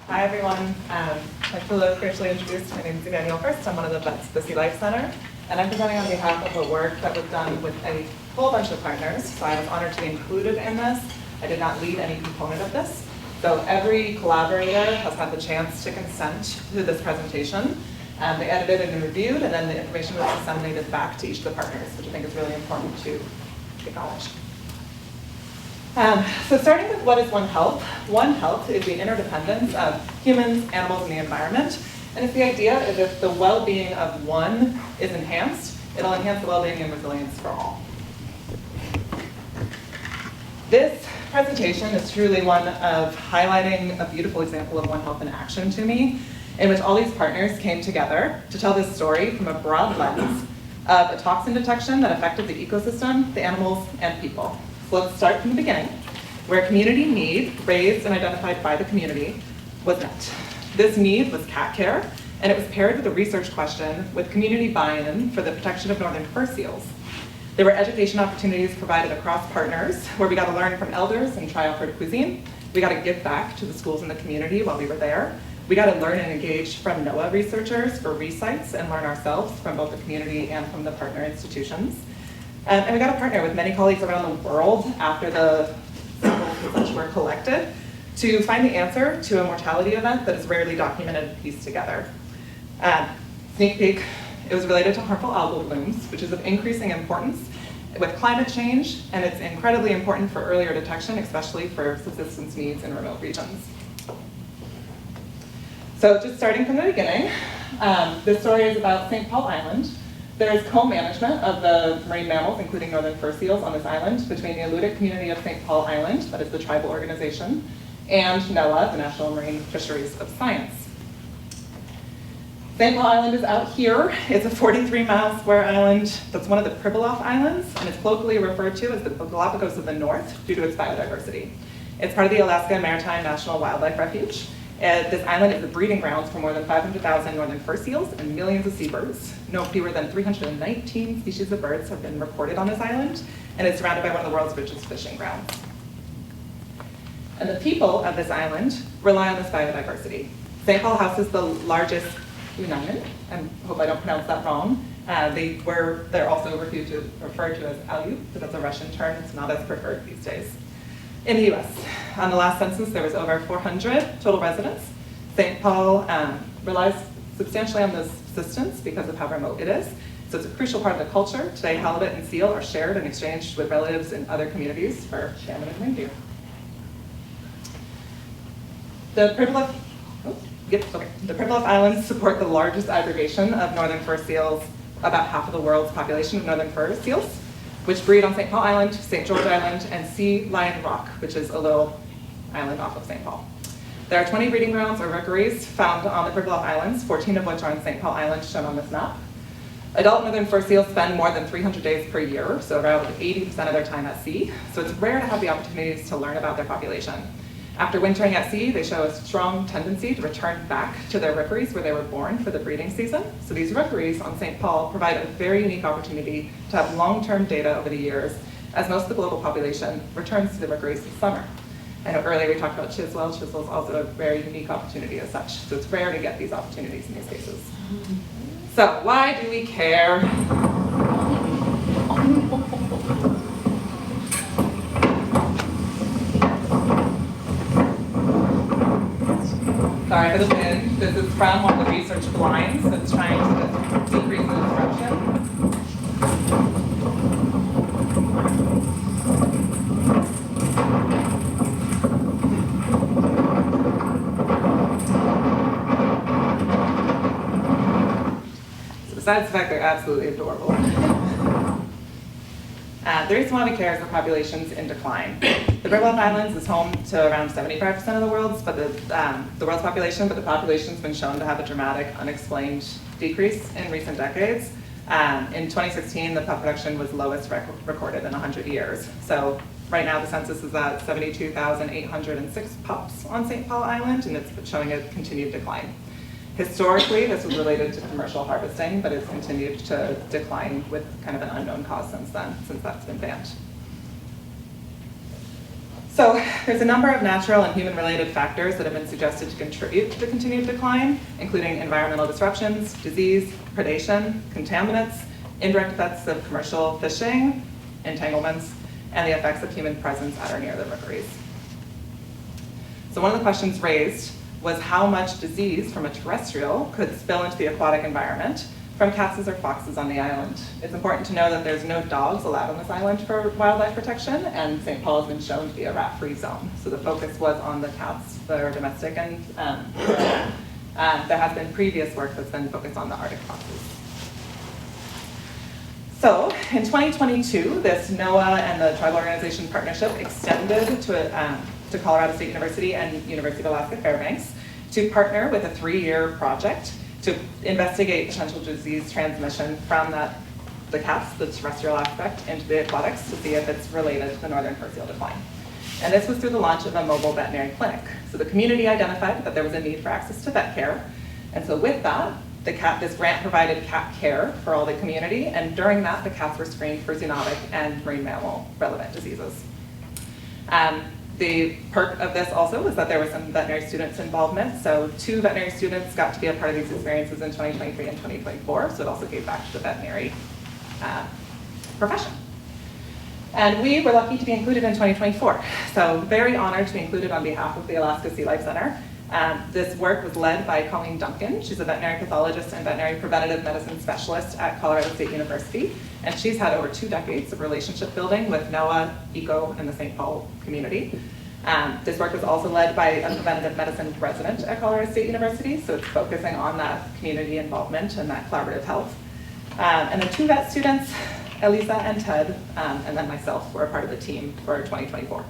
Hi everyone. I'd like to officially introduce, my name is Emmanuelle Furst. I'm one of the vets at the SeaLife Center, and I'm presenting on behalf of the work that was done with a whole bunch of partners. So I was honored to be included in this. I did not lead any component of this. So every collaborator has had the chance to consent to this presentation. They edited and reviewed, and then the information was disseminated back to each of the partners, which I think is really important to acknowledge. So starting with what is One Health. One Health is the interdependence of humans, animals, and the environment. And it's the idea that if the well-being of one is enhanced, it'll enhance the well-being and resilience for all. This presentation is truly one of highlighting a beautiful example of One Health in action to me, in which all these partners came together to tell this story from a broad lens of a toxin detection that affected the ecosystem, the animals, and people. So let's start from the beginning, where community need, raised and identified by the community, was met. This need was cat care, and it was paired with a research question with community buy-in for the protection of northern fur seals. There were education opportunities provided across partners, where we got to learn from elders and try offered cuisine. We got to give back to the schools in the community while we were there. We got to learn and engage from NOAA researchers for re-sites and learn ourselves from both the community and from the partner institutions. And we got to partner with many colleagues around the world after the samples were collected to find the answer to a mortality event that is rarely documented and pieced together. Sneak peek, it was related to harmful algal blooms, which is of increasing importance with climate change, and it's incredibly important for earlier detection, especially for subsistence needs in remote regions. So just starting from the beginning, this story is about St. Paul Island. There is co-management of the marine mammals, including northern fur seals, on this island between the Aleutic community of St. Paul Island, that is the tribal organization, and NOAA, the National Marine Fisheries of Science. St. Paul Island is out here. It's a 43-mile square island that's one of the Pribilof Islands, and it's colloquially referred to as the Galapagos of the North due to its biodiversity. It's part of the Alaska Maritime National Wildlife Refuge. This island is the breeding grounds for more than 500,000 northern fur seals and millions of seabirds. No fewer than 319 species of birds have been reported on this island, and it's surrounded by one of the world's richest fishing grounds. And the people of this island rely on this biodiversity. St. Paul houses the largest Unamen, and I hope I don't pronounce that wrong. They're also referred to as Alu, but that's a Russian term. It's not as preferred these days. In the US, on the last census, there was over 400 total residents. St. Paul relies substantially on this subsistence because of how remote it is. So it's a crucial part of the culture. Today, halibut and seal are shared and exchanged with relatives in other communities for salmon and reindeer. The Pribilof Islands support the largest aggregation of northern fur seals, about half of the world's population of northern fur seals, which breed on St. Paul Island, St. George Island, and Sea Lion Rock, which is a little island off of St. Paul. There are 20 breeding grounds or rookeries found on the Pribilof Islands, 14 of which are on St. Paul Island, shown on this map. Adult northern fur seals spend more than 300 days per year, so around 80% of their time at sea, so it's rare to have the opportunities to learn about their population. After wintering at sea, they show a strong tendency to return back to their rookeries where they were born for the breeding season. So these rookeries on St. Paul provide a very unique opportunity to have long-term data over the years, as most of the global population returns to the rookeries in summer. I know earlier we talked about Chiswell. Chiswell is also a very unique opportunity as such. So it's rare to get these opportunities in these cases. So why do we care? Sorry for the wind. This is from one of the research blinds that's trying to decrease the disruption. So besides the fact they're absolutely adorable. The reason why we care is the population's in decline. The Pribilof Islands is home to around 75% of the world's population, but the population's been shown to have a dramatic, unexplained decrease in recent decades. In 2016, the pup production was lowest recorded in 100 years. So right now the census is at 72,806 pups on St. Paul Island, and it's showing a continued decline. Historically, this was related to commercial harvesting, but it's continued to decline with kind of an unknown cause since then, since that's been banned. So there's a number of natural and human-related factors that have been suggested to contribute to the continued decline, including environmental disruptions, disease, predation, contaminants, indirect effects of commercial fishing, entanglements, and the effects of human presence at or near the rookeries. So one of the questions raised was how much disease from a terrestrial could spill into the aquatic environment from cats or foxes on the island. It's important to know that there's no dogs allowed on this island for wildlife protection, and St. Paul has been shown to be a rat-free zone. So the focus was on the cats that are domestic, and there has been previous work that's been focused on the Arctic foxes. So in 2022, this NOAA and the Tribal Organization Partnership extended to Colorado State University and University of Alaska Fairbanks to partner with a 3-year project to investigate potential disease transmission from the cats, the terrestrial aspect, into the aquatics to see if it's related to the northern fur seal decline. And this was through the launch of a mobile veterinary clinic. So the community identified that there was a need for access to vet care. And so with that, this grant provided cat care for all the community, and during that, the cats were screened for zoonotic and marine mammal relevant diseases. The perk of this also was that there were some veterinary students' involvement. So 2 veterinary students got to be a part of these experiences in 2023 and 2024, so it also gave back to the veterinary profession. And we were lucky to be included in 2024. So very honored to be included on behalf of the Alaska SeaLife Center. This work was led by Colleen Duncan. She's a veterinary pathologist and veterinary preventative medicine specialist at Colorado State University. And she's had over 2 decades of relationship building with NOAA, ECO, and the St. Paul community. This work was also led by a preventative medicine resident at Colorado State University, so it's focusing on that community involvement and that collaborative health. And then 2 vet students, Elisa and Ted, and then myself, were a part of the team for 2024.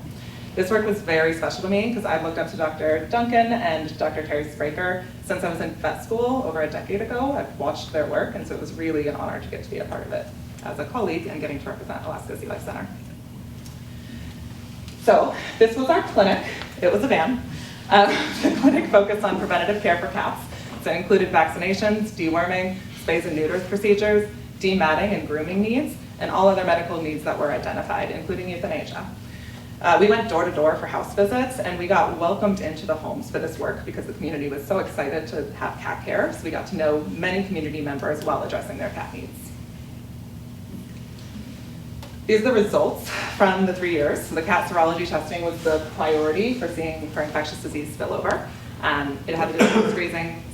This work was very special to me because I've looked up to Dr. Duncan and Dr. Terry Spraker since I was in vet school over a decade ago. I've watched their work, and so it was really an honor to get to be a part of it as a colleague and getting to represent Alaska SeaLife Center. So this was our clinic. It was a van. The clinic focused on preventative care for cats. So it included vaccinations, deworming, spays and neuters procedures, dematting and grooming needs, and all other medical needs that were identified, including euthanasia. We went door to door for house visits, and we got welcomed into the homes for this work because the community was so excited to have cat care, so we got to know many community members while addressing their cat needs. These are the results from the 3 years. So the cat serology testing was the priority for seeing for infectious disease spillover. It had to do with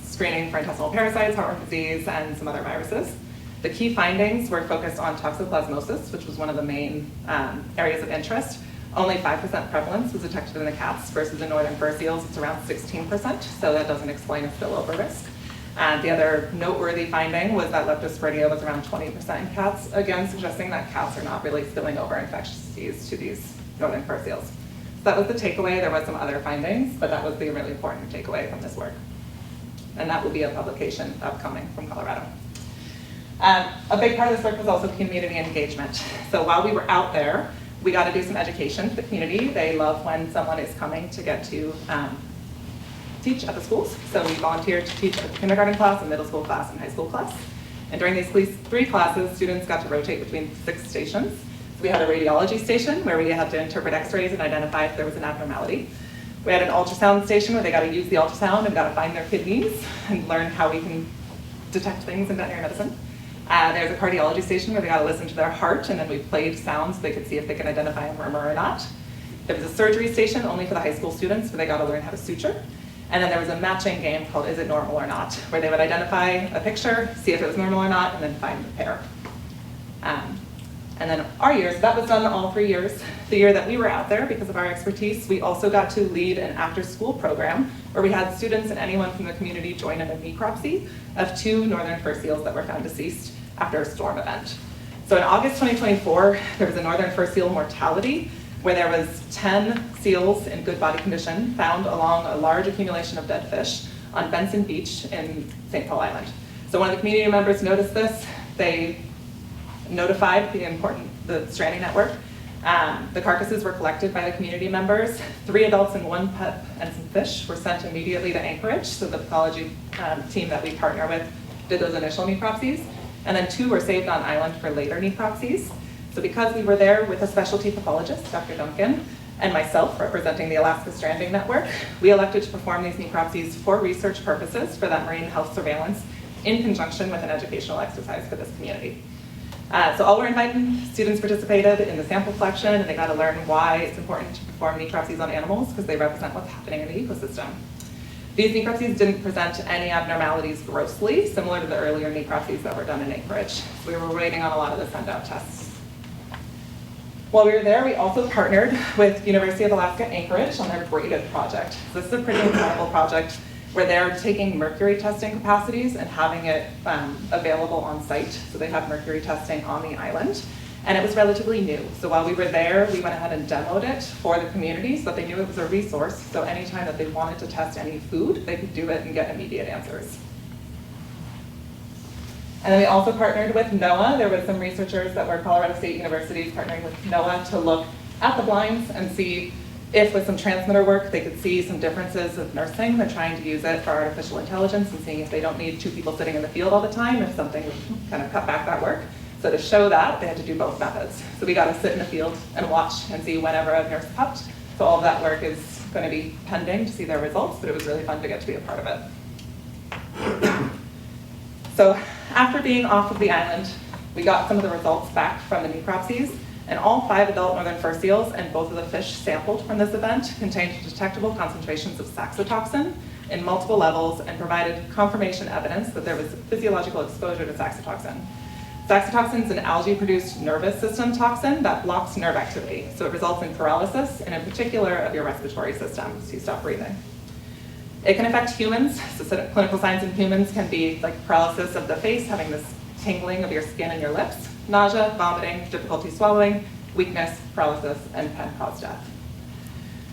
screening for intestinal parasites, heartworm disease, and some other viruses. The key findings were focused on toxoplasmosis, which was one of the main areas of interest. Only 5% prevalence was detected in the cats versus the northern fur seals, it's around 16%, so that doesn't explain a spillover risk. The other noteworthy finding was that leptospiroidea was around 20% in cats, again suggesting that cats are not really spilling over infectious disease to these northern fur seals. So that was the takeaway. There was some other findings, but that was the really important takeaway from this work. And that will be a publication upcoming from Colorado. A big part of this work was also community engagement. So while we were out there, we got to do some education to the community. They love when someone is coming to get to teach at the schools. So we volunteered to teach a kindergarten class, a middle school class, and high school class. And during these 3 classes, students got to rotate between 6 stations. So we had a radiology station where we had to interpret x-rays and identify if there was an abnormality. We had an ultrasound station where they got to use the ultrasound and got to find their kidneys and learn how we can detect things in veterinary medicine. There's a cardiology station where they got to listen to their heart, and then we played sounds so they could see if they can identify a murmur or not. There was a surgery station only for the high school students where they got to learn how to suture. And then there was a matching game called Is It Normal or Not, where they would identify a picture, see if it was normal or not, and then find the pair. And then our years, that was done all 3 years. The year that we were out there, because of our expertise, we also got to lead an after-school program where we had students and anyone from the community join in a necropsy of 2 northern fur seals that were found deceased after a storm event. So in August 2024, there was a northern fur seal mortality where there was 10 seals in good body condition found along a large accumulation of dead fish on Benson Beach in St. Paul Island. So one of the community members noticed this. They notified the stranding network. The carcasses were collected by the community members. 3 adults and 1 pup and some fish were sent immediately to Anchorage. So the pathology team that we partner with did those initial necropsies. And then 2 were saved on island for later necropsies. So because we were there with a specialty pathologist, Dr. Duncan, and myself, representing the Alaska Stranding Network, we elected to perform these necropsies for research purposes for that marine health surveillance in conjunction with an educational exercise for this community. So all were invited, students participated in the sample collection, and they got to learn why it's important to perform necropsies on animals because they represent what's happening in the ecosystem. These necropsies didn't present any abnormalities grossly, similar to the earlier necropsies that were done in Anchorage. So we were waiting on a lot of the send-out tests. While we were there, we also partnered with University of Alaska Anchorage on their Braided project. This is a pretty incredible project where they're taking mercury testing capacities and having it available on site. So they have mercury testing on the island. And it was relatively new. So while we were there, we went ahead and demoed it for the community so that they knew it was a resource. So anytime that they wanted to test any food, they could do it and get immediate answers. And then we also partnered with NOAA. There were some researchers that were Colorado State Universities partnering with NOAA to look at the blinds and see if with some transmitter work, they could see some differences of nursing. They're trying to use it for artificial intelligence and seeing if they don't need 2 people sitting in the field all the time, if something would kind of cut back that work. So to show that, they had to do both methods. So we got to sit in the field and watch and see whenever a nurse pupped. So all of that work is going to be pending to see their results, but it was really fun to get to be a part of it. So after being off of the island, we got some of the results back from the necropsies, and all 5 adult northern fur seals and both of the fish sampled from this event contained detectable concentrations of saxitoxin in multiple levels and provided confirmation evidence that there was physiological exposure to saxitoxin. Saxitoxin is an algae-produced nervous system toxin that blocks nerve activity, so it results in paralysis, and in particular of your respiratory system, so you stop breathing. It can affect humans, so clinical signs in humans can be like paralysis of the face, having this tingling of your skin and your lips, nausea, vomiting, difficulty swallowing, weakness, paralysis, and can cause death.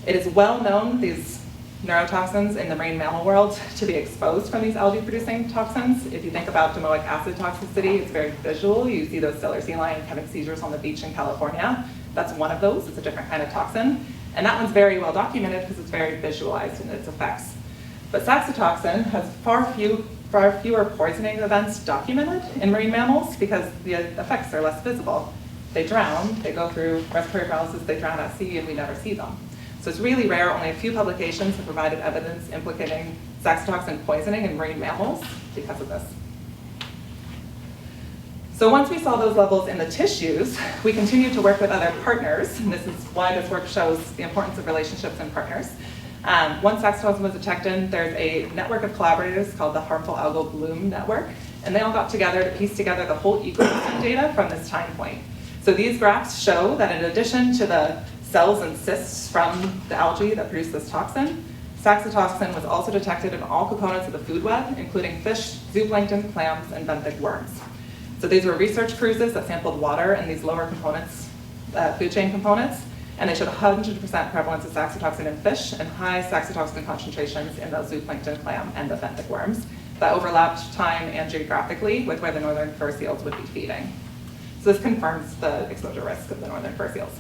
It is well known, these neurotoxins in the marine mammal world, to be exposed from these algae-producing toxins. If you think about domoic acid toxicity, it's very visual. You see those Steller sea lions having seizures on the beach in California. That's one of those. It's a different kind of toxin. And that one's very well documented because it's very visualized in its effects. But saxitoxin has far fewer poisoning events documented in marine mammals because the effects are less visible. They drown, they go through respiratory paralysis, they drown at sea, and we never see them. So it's really rare. Only a few publications have provided evidence implicating saxitoxin poisoning in marine mammals because of this. So once we saw those levels in the tissues, we continued to work with other partners, and this is why this work shows the importance of relationships and partners. Once saxitoxin was detected, there's a network of collaborators called the Harmful Algal Bloom Network, and they all got together to piece together the whole ecosystem data from this time point. So these graphs show that in addition to the cells and cysts from the algae that produce this toxin, saxitoxin was also detected in all components of the food web, including fish, zooplankton, clams, and benthic worms. So these were research cruises that sampled water and these lower components, food chain components, and they showed 100% prevalence of saxitoxin in fish and high saxitoxin concentrations in those zooplankton, clam, and the benthic worms that overlapped time and geographically with where the northern fur seals would be feeding. So this confirms the exposure risk of the northern fur seals.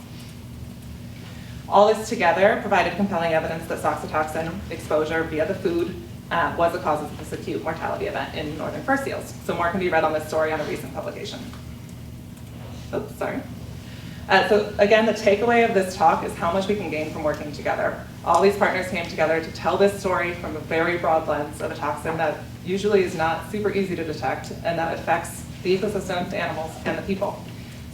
All this together provided compelling evidence that saxitoxin exposure via the food was the cause of this acute mortality event in northern fur seals. So more can be read on this story on a recent publication. Oops, sorry. So again, the takeaway of this talk is how much we can gain from working together. All these partners came together to tell this story from a very broad lens of a toxin that usually is not super easy to detect and that affects the ecosystem, the animals, and the people.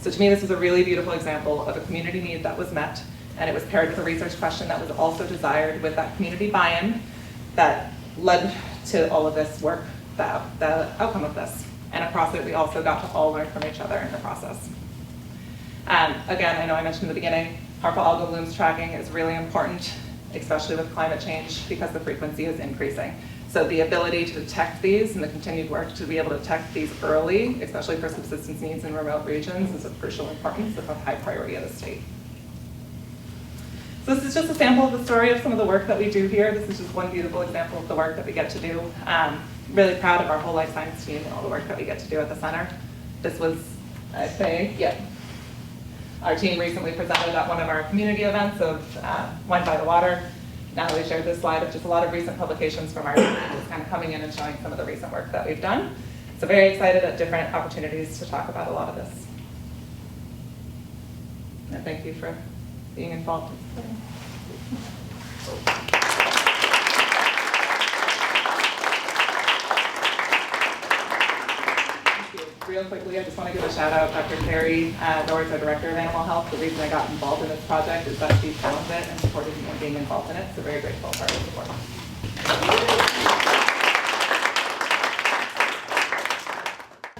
So to me, this was a really beautiful example of a community need that was met, and it was paired with a research question that was also desired with that community buy-in that led to all of this work, the outcome of this. And across it, we also got to all learn from each other in the process. Again, I know I mentioned in the beginning, harmful algal blooms tracking is really important, especially with climate change, because the frequency is increasing. So the ability to detect these and the continued work to be able to detect these early, especially for subsistence needs in remote regions, is of crucial importance and of high priority of the state. So this is just a sample of the story of some of the work that we do here. This is just one beautiful example of the work that we get to do. Really proud of our whole life science team and all the work that we get to do at the center. This was, I think, yeah. Our team recently presented at one of our community events of Wine by the Water. Natalie shared this slide of just a lot of recent publications from our team, just kind of coming in and showing some of the recent work that we've done. So very excited at different opportunities to talk about a lot of this. And thank you for being involved in this. Real quickly, I just want to give a shout out Dr. Carrie Norris, our Director of Animal Health. The reason I got involved in this project is that she found it and supported me in being involved in it, so very grateful for her support.